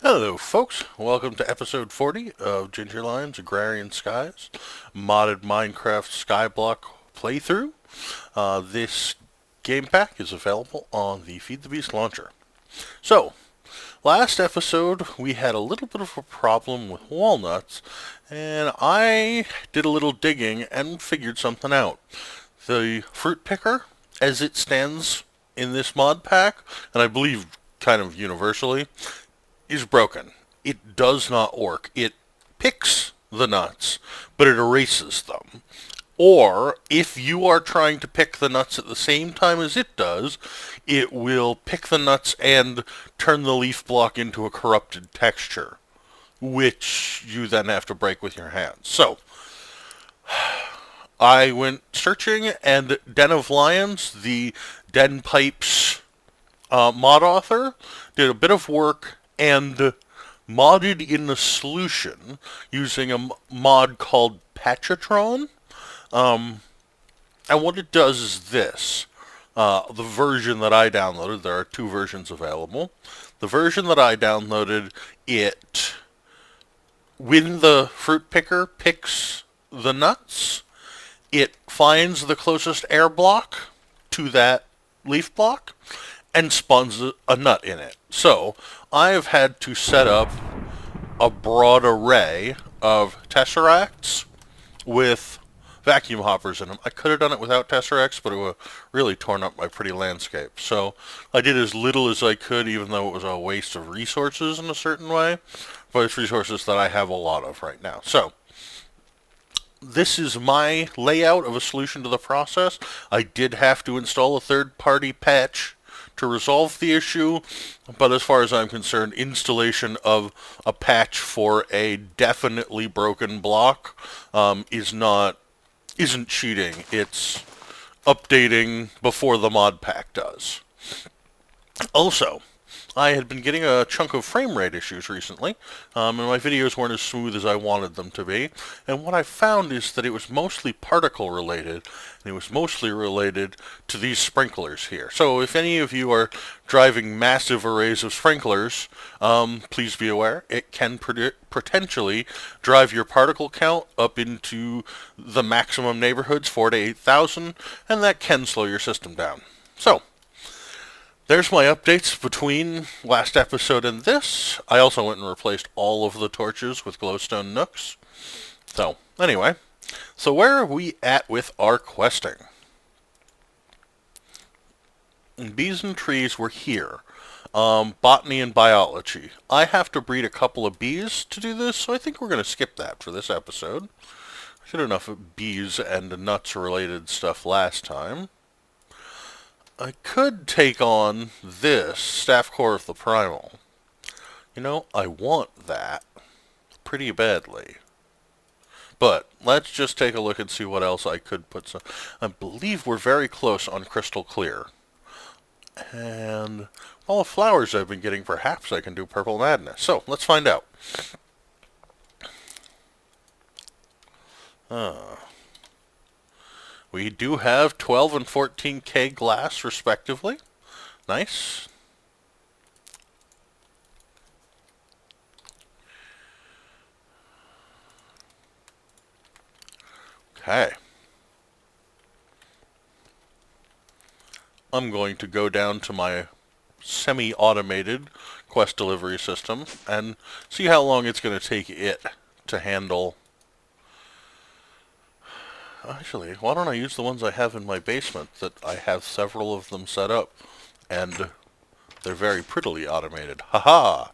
Hello, folks. Welcome to episode 40 of GingerLion's Agrarian Skies modded Minecraft Skyblock playthrough. This game pack is available on the Feed the Beast launcher. So, last episode we had a little bit of a problem with walnuts, and I did a little digging and figured something out. The fruit picker, as it stands in this mod pack, and I believe kind of universally, is broken. It does not work. It picks the nuts, but it erases them. Or, if you are trying to pick the nuts at the same time as it does, it will pick the nuts and turn the leaf block into a corrupted texture, which you then have to break with your hands. So, I went searching, and Den of Lions, the Den Pipes mod author, did a bit of work and modded in the solution using a mod called Patchatron. And what it does is this. The version that I downloaded, there are two versions available. The version that I downloaded, when the fruit picker picks the nuts, it finds the closest air block to that leaf block and spawns a nut in it. So, I've had to set up a broad array of tesseracts with vacuum hoppers in them. I could have done it without tesseracts, but it would have really torn up my pretty landscape. So, I did as little as I could, even though it was a waste of resources in a certain way. But it's resources that I have a lot of right now. So, this is my layout of a solution to the process. I did have to install a third-party patch to resolve the issue, but as far as I'm concerned, installation of a patch for a definitely broken block isn't cheating. It's updating before the mod pack does. Also, I had been getting a chunk of frame rate issues recently, and my videos weren't as smooth as I wanted them to be. And what I found is that it was mostly particle related, and it was mostly related to these sprinklers here. So if any of you are driving massive arrays of sprinklers, please be aware it can potentially drive your particle count up into the maximum neighborhoods, 4,000 to 8,000, and that can slow your system down. So, there's my updates between last episode and this. I also went and replaced all of the torches with glowstone nooks. So, anyway. So where are we at with our questing? Bees and trees were here. Botany and biology. I have to breed a couple of bees to do this, so I think we're going to skip that for this episode. I did enough bees and nuts related stuff last time. I could take on this Staff Core of the Primal. You know, I want that pretty badly. But let's just take a look and see what else I could put some. I believe we're very close on Crystal Clear. And all the flowers I've been getting, perhaps I can do Purple Madness. So, let's find out. We do have 12 and 14k glass, respectively. Nice. Okay. I'm going to go down to my semi-automated quest delivery system and see how long it's going to take it to handle. Actually, why don't I use the ones I have in my basement that I have several of them set up, and they're very prettily automated. Haha!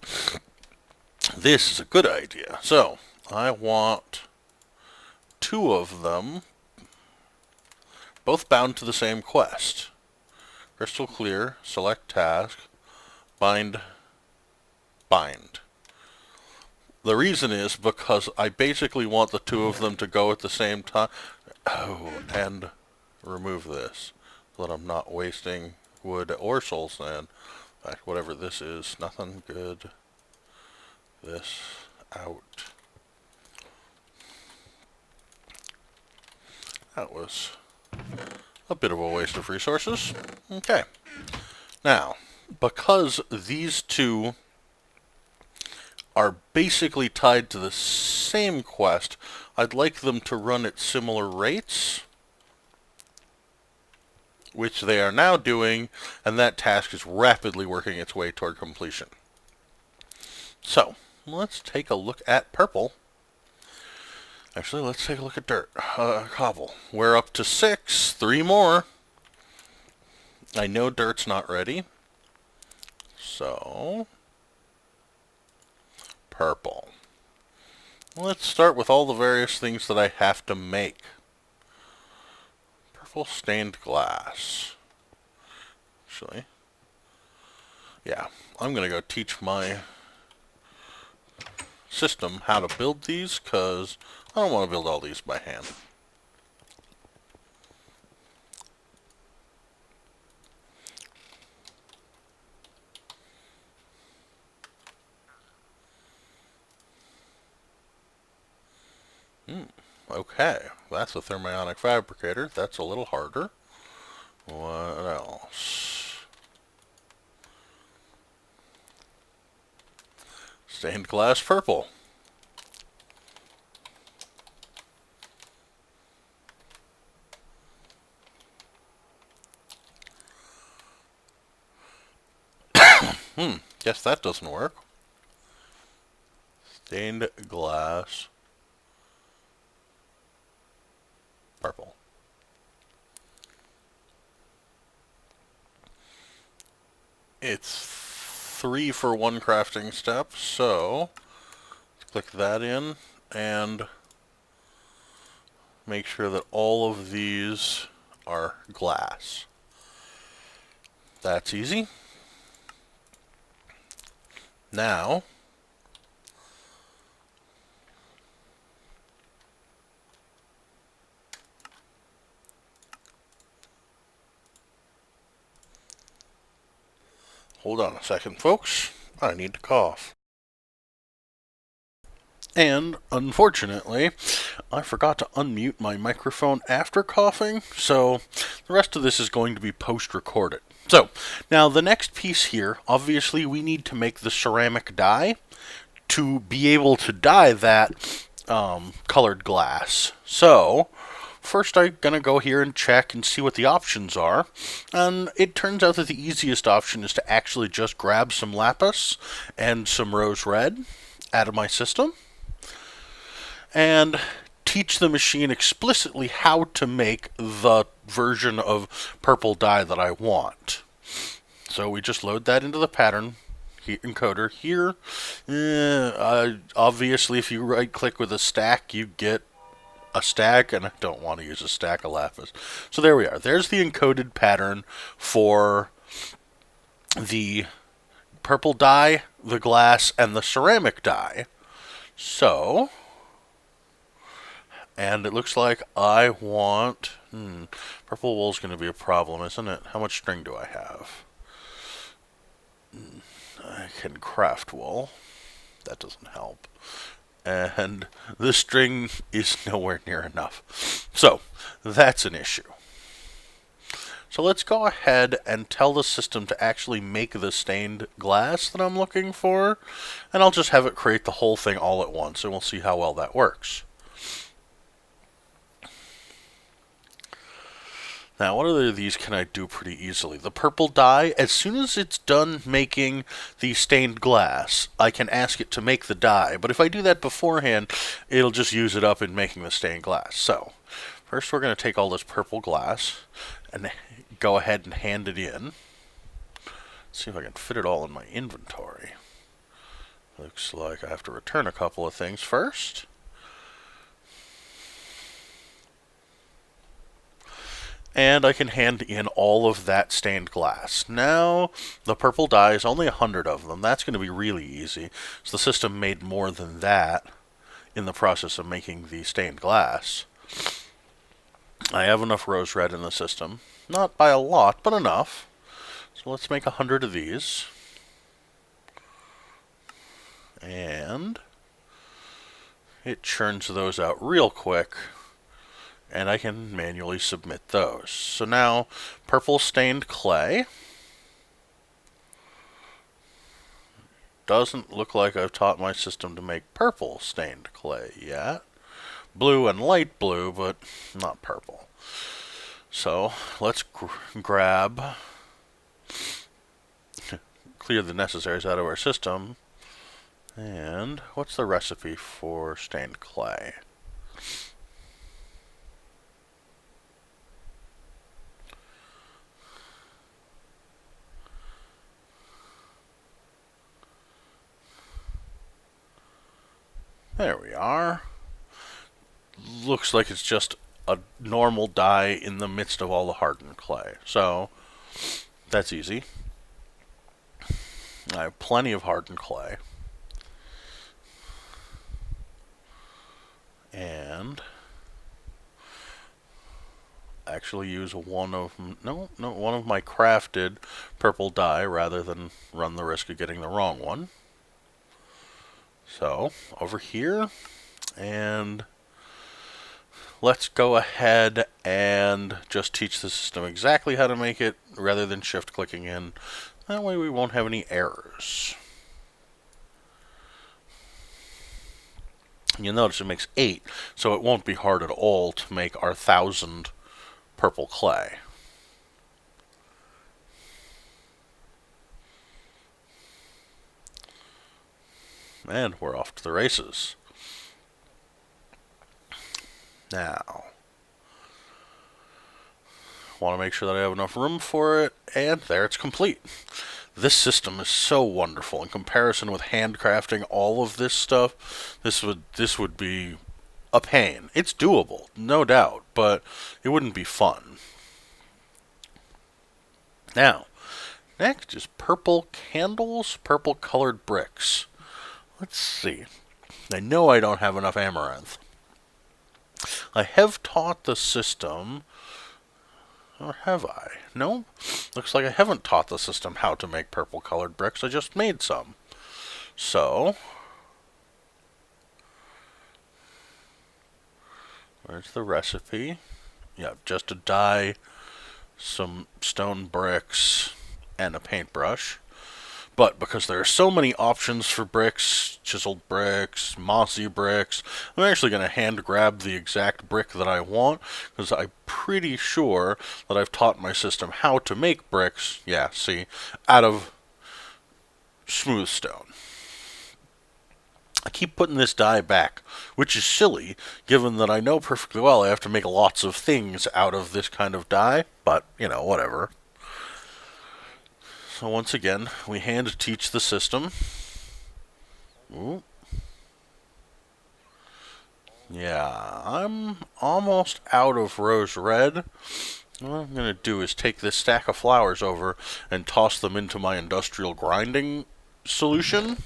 This is a good idea. So, I want two of them, both bound to the same quest. Crystal Clear, select task, bind. The reason is because I basically want the two of them to go at the same time. Oh, and remove this so that I'm not wasting wood or soul sand. In fact, whatever this is, nothing good. This out. That was a bit of a waste of resources. Okay. Now, because these two are basically tied to the same quest. I'd like them to run at similar rates, which they are now doing, and that task is rapidly working its way toward completion. So, let's take a look at purple. Actually, let's take a look at dirt. Cobble. We're up to 6. 3 more. I know dirt's not ready. So, purple. Let's start with all the various things that I have to make. Purple stained glass. Actually, yeah, I'm going to go teach my system how to build these, because I don't want to build all these by hand. Okay, that's a thermionic fabricator. That's a little harder. What else? Stained glass purple. Guess that doesn't work. Stained glass purple. It's 3 for 1 crafting step, so let's click that in and make sure that all of these are glass. That's easy. Now, hold on a second, folks. I need to cough. And, unfortunately, I forgot to unmute my microphone after coughing, so the rest of this is going to be post-recorded. So, now the next piece here, obviously we need to make the ceramic dye to be able to dye that colored glass. So, first I'm going to go here and check and see what the options are. And it turns out that the easiest option is to actually just grab some lapis and some rose red out of my system and teach the machine explicitly how to make the version of purple dye that I want. So we just load that into the pattern encoder here. Obviously, if you right click with a stack, you get a stack, and I don't want to use a stack of lapis. So there we are. There's the encoded pattern for the purple dye, the glass, and the ceramic dye. So, and it looks like I want... purple wool's going to be a problem, isn't it? How much string do I have? I can craft wool. That doesn't help. And the string is nowhere near enough. So, that's an issue. So let's go ahead and tell the system to actually make the stained glass that I'm looking for. And I'll just have it create the whole thing all at once, and we'll see how well that works. Now, what other of these can I do pretty easily? The purple dye, as soon as it's done making the stained glass, I can ask it to make the dye. But if I do that beforehand, it'll just use it up in making the stained glass. So, first we're going to take all this purple glass and go ahead and hand it in. Let's see if I can fit it all in my inventory. Looks like I have to return a couple of things first. And I can hand in all of that stained glass. Now, the purple dye is only 100 of them. That's going to be really easy. So the system made more than that in the process of making the stained glass. I have enough rose red in the system. Not by a lot, but enough. So let's make 100 of these. And it churns those out real quick. And I can manually submit those. So now, purple stained clay. doesn't look like I've taught my system to make purple stained clay yet. Blue and light blue, but not purple. So let's grab, clear the necessaries out of our system. And what's the recipe for stained clay? There we are. Looks like it's just a normal dye in the midst of all the hardened clay. So that's easy. I have plenty of hardened clay. And actually use one of my crafted purple dye rather than run the risk of getting the wrong one. So over here, and let's go ahead and just teach the system exactly how to make it rather than shift clicking in. That way we won't have any errors. You'll notice it makes 8, so it won't be hard at all to make our 1,000 purple clay. And we're off to the races. Now, want to make sure that I have enough room for it, and there it's complete. This system is so wonderful in comparison with handcrafting all of this stuff. This would be a pain. It's doable, no doubt, but it wouldn't be fun. Now, next is purple candles, purple colored bricks. Let's see. I know I don't have enough amaranth. I have taught the system, or have I? No? Looks like I haven't taught the system how to make purple colored bricks. I just made some. So, where's the recipe? Yeah, just to dye some stone bricks and a paintbrush. But because there are so many options for bricks, chiseled bricks, mossy bricks, I'm actually going to hand grab the exact brick that I want, because I'm pretty sure that I've taught my system how to make bricks, yeah, see, out of smooth stone. I keep putting this dye back, which is silly, given that I know perfectly well I have to make lots of things out of this kind of dye, but, you know, whatever. So once again, we hand teach the system. Ooh. Yeah, I'm almost out of rose red. What I'm going to do is take this stack of flowers over and toss them into my industrial grinding solution.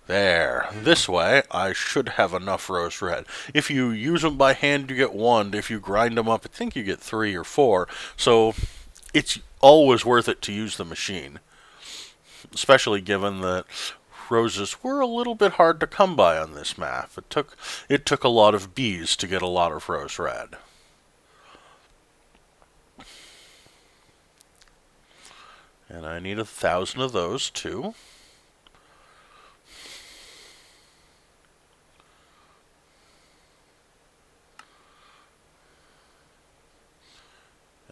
There. This way, I should have enough rose red. If you use them by hand, you get 1. If you grind them up, I think you get 3 or 4. So it's always worth it to use the machine, especially given that roses were a little bit hard to come by on this map. It took a lot of bees to get a lot of rose red. And I need 1,000 of those too.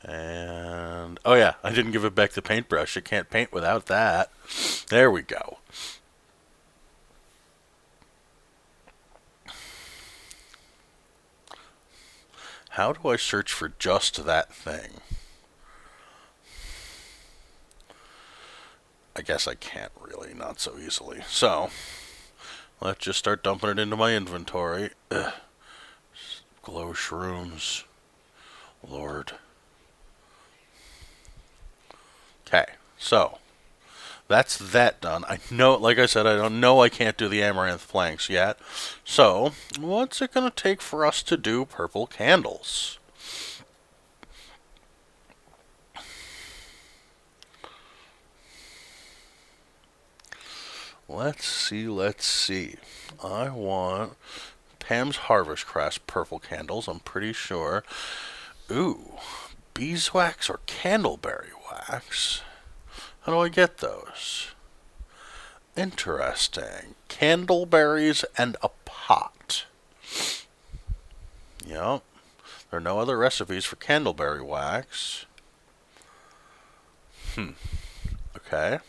And, oh yeah, I didn't give it back the paintbrush. It can't paint without that. There we go. How do I search for just that thing? I guess I can't really, not so easily. So, let's just start dumping it into my inventory. Ugh. Glow shrooms. Lord. Okay, so that's that done. I know, like I said, I don't know I can't do the amaranth planks yet. So, what's it going to take for us to do purple candles? Let's see. I want Pam's Harvest Crest purple candles, I'm pretty sure. Ooh, beeswax or candleberry wax? How do I get those? Interesting. Candleberries and a pot. Yep. There are no other recipes for candleberry wax. Okay.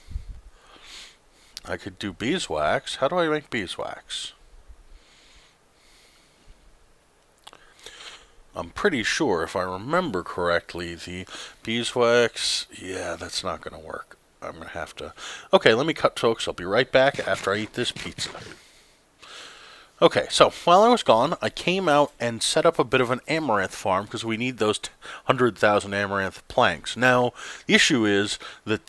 I could do beeswax. How do I make beeswax? I'm pretty sure, if I remember correctly, the beeswax... Yeah, that's not going to work. I'm going to have to... Okay, let me cut, folks. I'll be right back after I eat this pizza. Okay, so while I was gone, I came out and set up a bit of an amaranth farm because we need those 100,000 amaranth planks. Now, the issue is that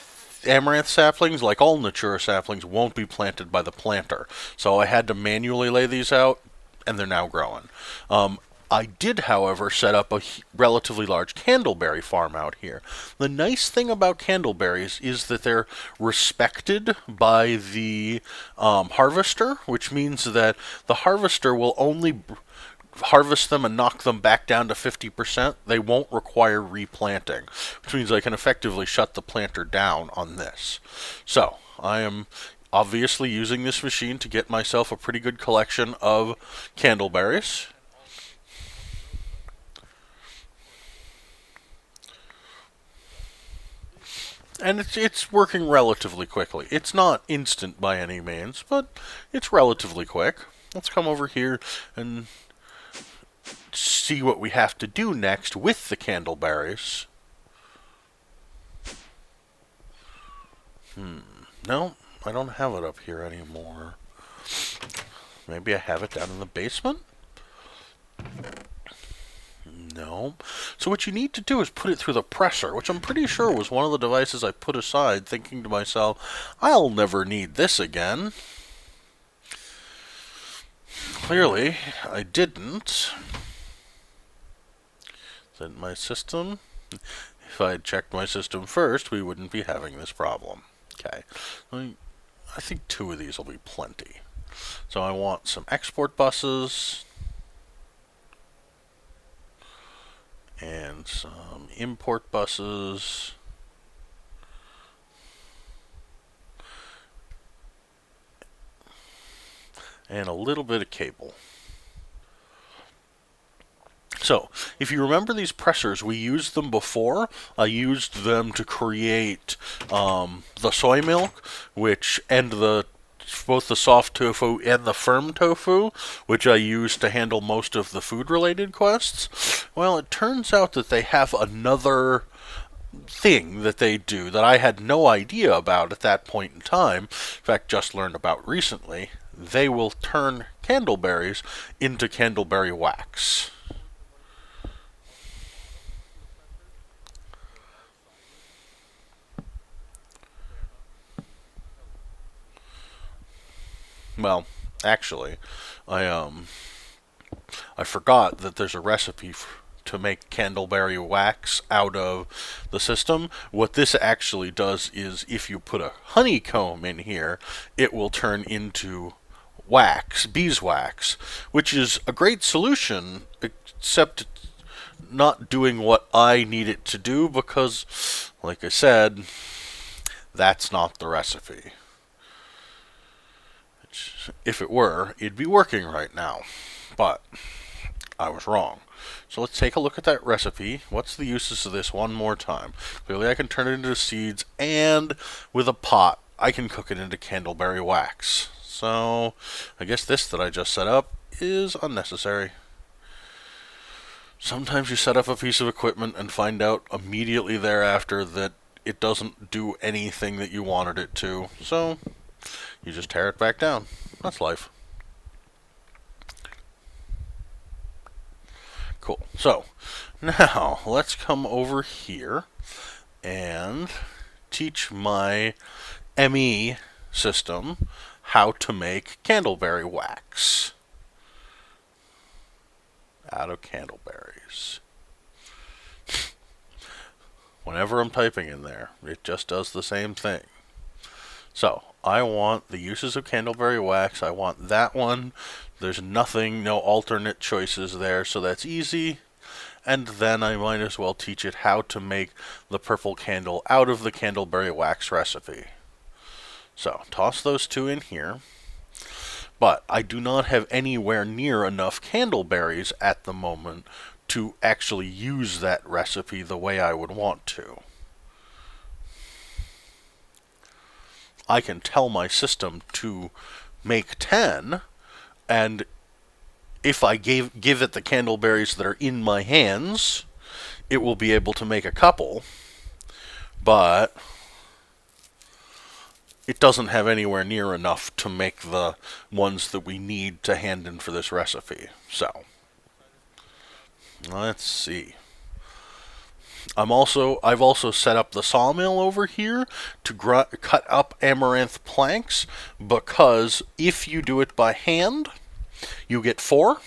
amaranth saplings, like all Natura saplings, won't be planted by the planter. So I had to manually lay these out, and they're now growing. I did, however, set up a relatively large candleberry farm out here. The nice thing about candleberries is that they're respected by the harvester, which means that the harvester will only harvest them and knock them back down to 50%. They won't require replanting, which means I can effectively shut the planter down on this. So, I am obviously using this machine to get myself a pretty good collection of candleberries. And it's working relatively quickly. It's not instant by any means, but it's relatively quick. Let's come over here and see what we have to do next with the candleberries. No, I don't have it up here anymore. Maybe I have it down in the basement? No. So what you need to do is put it through the presser, which I'm pretty sure was one of the devices I put aside, thinking to myself, I'll never need this again. Clearly, I didn't. Is that my system? If I had checked my system first, we wouldn't be having this problem. Okay. I think 2 of these will be plenty. So I want some export buses and some import buses. And a little bit of cable. So, if you remember these pressers, we used them before. I used them to create the soy milk, both the soft tofu and the firm tofu, which I used to handle most of the food-related quests. Well, it turns out that they have another thing that they do that I had no idea about at that point in time. In fact, just learned about recently. They will turn candleberries into candleberry wax. Well, actually, I forgot that there's a recipe to make candleberry wax out of the system. What this actually does is, if you put a honeycomb in here, it will turn into wax, beeswax, which is a great solution, except not doing what I need it to do, because, like I said, that's not the recipe. If it were, it'd be working right now. But I was wrong. So let's take a look at that recipe. What's the uses of this one more time? Clearly I can turn it into seeds, and with a pot, I can cook it into candleberry wax. So I guess this that I just set up is unnecessary. Sometimes you set up a piece of equipment and find out immediately thereafter that it doesn't do anything that you wanted it to. So you just tear it back down. That's life. Cool. So, now let's come over here and teach my ME system how to make candleberry wax out of candleberries. Whenever I'm typing in there, it just does the same thing. So, I want the uses of candleberry wax. I want that one. There's nothing, no alternate choices there, so that's easy. And then I might as well teach it how to make the purple candle out of the candleberry wax recipe. So, toss those two in here. But I do not have anywhere near enough candleberries at the moment to actually use that recipe the way I would want to. I can tell my system to make 10, and if I give it the candleberries that are in my hands, it will be able to make a couple, but it doesn't have anywhere near enough to make the ones that we need to hand in for this recipe. So, let's see. I've also set up the sawmill over here to cut up amaranth planks, because if you do it by hand, you get 4.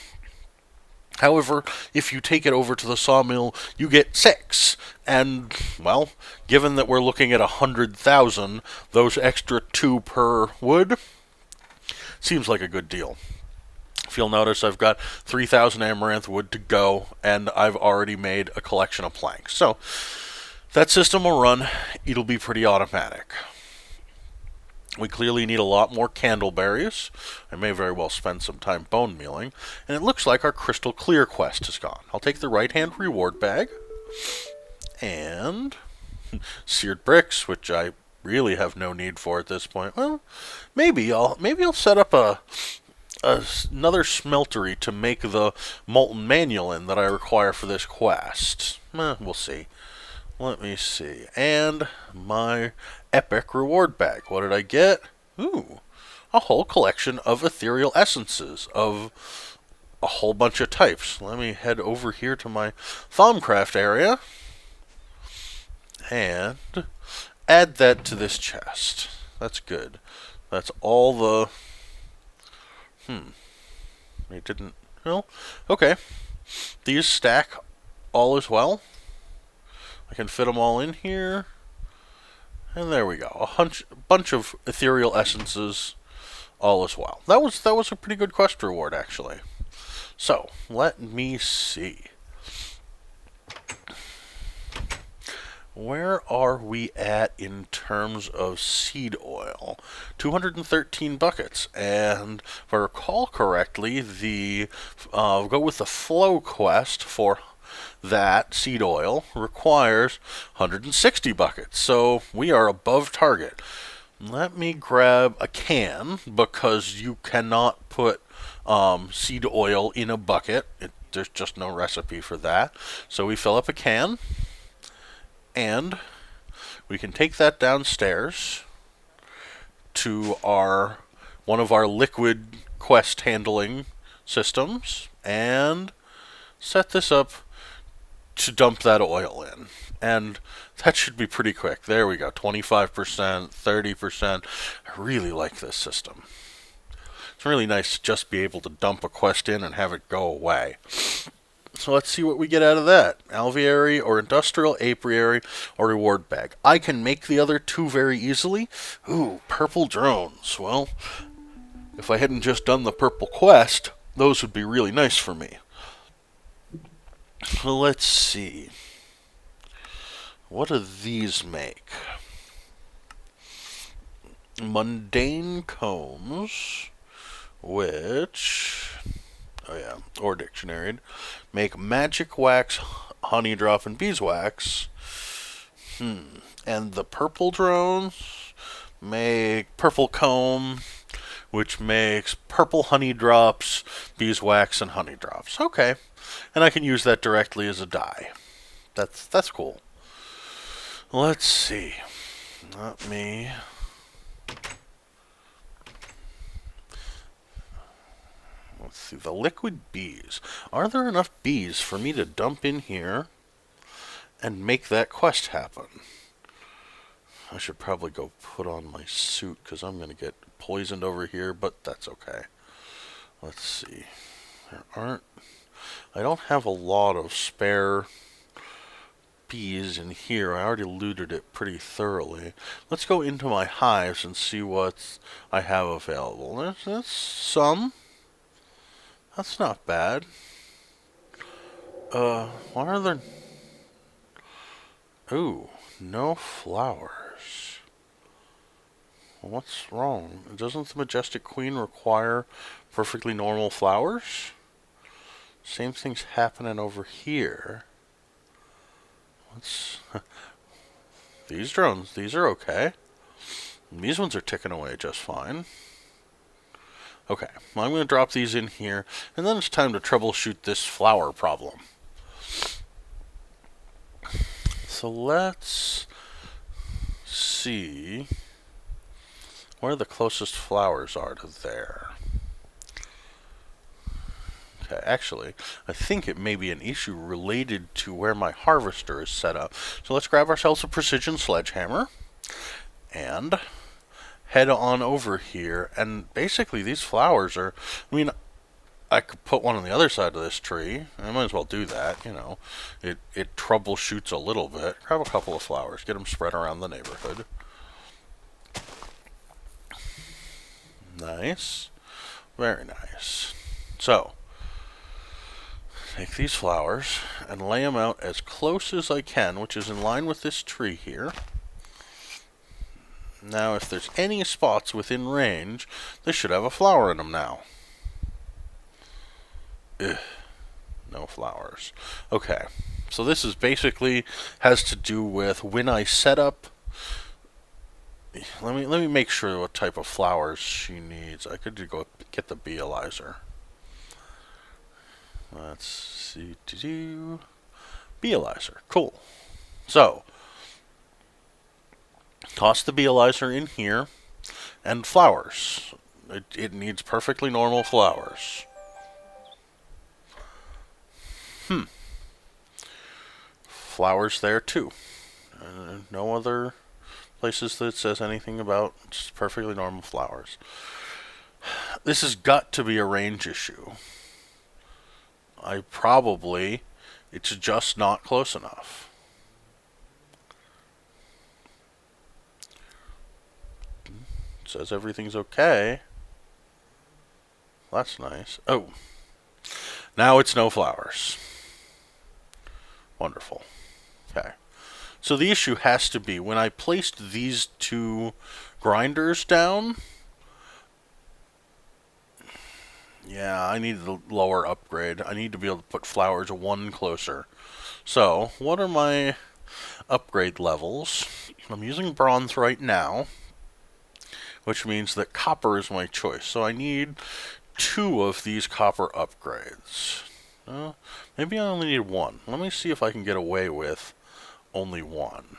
However, if you take it over to the sawmill, you get 6. And, well, given that we're looking at 100,000, those extra 2 per wood seems like a good deal. If you'll notice, I've got 3,000 amaranth wood to go, and I've already made a collection of planks. So, that system will run. It'll be pretty automatic. We clearly need a lot more candleberries. I may very well spend some time bone mealing. And it looks like our crystal clear quest is gone. I'll take the right-hand reward bag. And seared bricks, which I really have no need for at this point. Well, maybe I'll set up another smeltery to make the molten manulin that I require for this quest. We'll see. Let me see. And my epic reward bag. What did I get? Ooh, a whole collection of ethereal essences of a whole bunch of types. Let me head over here to my Thaumcraft area and add that to this chest. That's good. That's all the... It didn't... Well, okay. These stack all as well. I can fit them all in here. And there we go. A bunch of ethereal essences all as well. That was a pretty good quest reward, actually. So, let me see. Where are we at in terms of seed oil? 213 buckets. And if I recall correctly, go with the flow quest for that seed oil requires 160 buckets. So we are above target. Let me grab a can, because you cannot put seed oil in a bucket. There's just no recipe for that. So we fill up a can, and we can take that downstairs to one of our liquid quest handling systems and set this up to dump that oil in. And that should be pretty quick. There we go. 25%, 30%. I really like this system. It's really nice to just be able to dump a quest in and have it go away. So let's see what we get out of that. Alveary or industrial, apiary, or reward bag. I can make the other 2 very easily. Ooh, purple drones. Well, if I hadn't just done the purple quest, those would be really nice for me. Well, let's see. What do these make? Mundane combs, which... Oh yeah, or dictionary. Make magic wax, honey drop, and beeswax. And the purple drones make purple comb, which makes purple honey drops, beeswax, and honey drops. Okay. And I can use that directly as a dye. That's cool. Let's see. Let's see. The liquid bees. Are there enough bees for me to dump in here and make that quest happen? I should probably go put on my suit, because I'm going to get poisoned over here, but that's okay. Let's see. I don't have a lot of spare bees in here. I already looted it pretty thoroughly. Let's go into my hives and see what I have available. That's some. That's not bad. Why are there... Ooh, no flowers. What's wrong? Doesn't the Majestic Queen require perfectly normal flowers? Same thing's happening over here. What's... These drones, these are okay. And these ones are ticking away just fine. Okay, well, I'm going to drop these in here, and then it's time to troubleshoot this flower problem. So let's see where the closest flowers are to there. Okay, actually, I think it may be an issue related to where my harvester is set up. So let's grab ourselves a precision sledgehammer and head on over here. And basically, these flowers are, I mean, I could put one on the other side of this tree. I might as well do that, you know. It troubleshoots a little bit. Grab a couple of flowers, get them spread around the neighborhood. Nice. Very nice. So, take these flowers and lay them out as close as I can, which is in line with this tree here. Now, if there's any spots within range, they should have a flower in them now. Ugh, no flowers. Okay, so this is basically has to do with when I set up. Let me make sure what type of flowers she needs. I could go get the beealizer. Let's see. Beealizer. Cool. So, toss the beealizer in here, and flowers. It needs perfectly normal flowers. Flowers there too. No other places that says anything about just perfectly normal flowers. This has got to be a range issue. It's just not close enough. It says everything's okay. That's nice. Oh, now it's no flowers. Wonderful. Okay. So the issue has to be when I placed these two grinders down. Yeah, I need the lower upgrade. I need to be able to put flowers one closer. So, what are my upgrade levels? I'm using bronze right now, which means that copper is my choice. So I need 2 of these copper upgrades. Maybe I only need 1. Let me see if I can get away with only 1.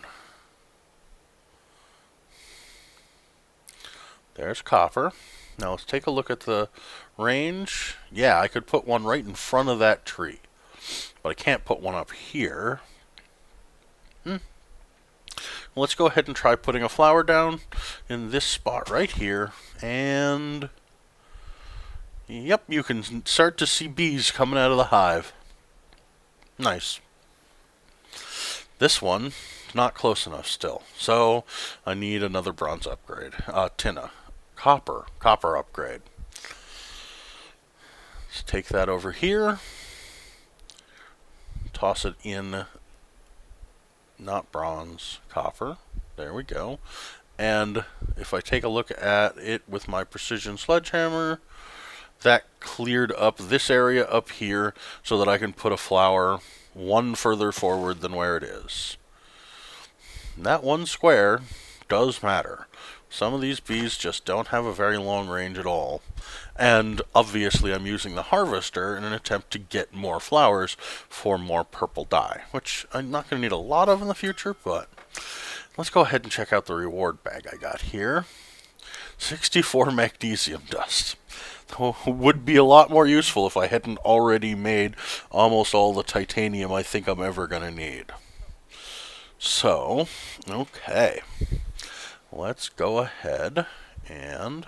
There's copper. Now let's take a look at the range. Yeah, I could put one right in front of that tree, but I can't put one up here. Let's go ahead and try putting a flower down in this spot right here, and yep, you can start to see bees coming out of the hive. Nice. This one, not close enough still, so I need another bronze upgrade. Copper upgrade. Let's take that over here, toss it in, not bronze, copper. There we go. And if I take a look at it with my precision sledgehammer, that cleared up this area up here so that I can put a flower one further forward than where it is. And that one square does matter. Some of these bees just don't have a very long range at all. And obviously I'm using the harvester in an attempt to get more flowers for more purple dye, which I'm not going to need a lot of in the future, but let's go ahead and check out the reward bag I got here. 64 magnesium dust. Would be a lot more useful if I hadn't already made almost all the titanium I think I'm ever going to need. So, okay. Let's go ahead and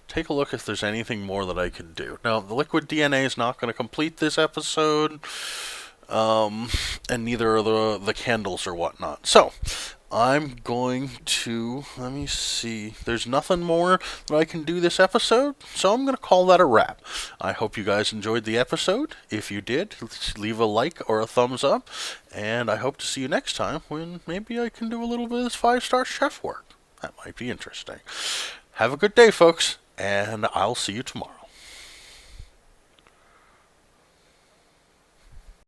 take a look if there's anything more that I can do. Now, the liquid DNA is not going to complete this episode, and neither are the candles or whatnot. So, I'm going to, let me see, there's nothing more that I can do this episode, so I'm going to call that a wrap. I hope you guys enjoyed the episode. If you did, leave a like or a thumbs up, and I hope to see you next time when maybe I can do a little bit of this 5-star chef work. That might be interesting. Have a good day, folks, and I'll see you tomorrow.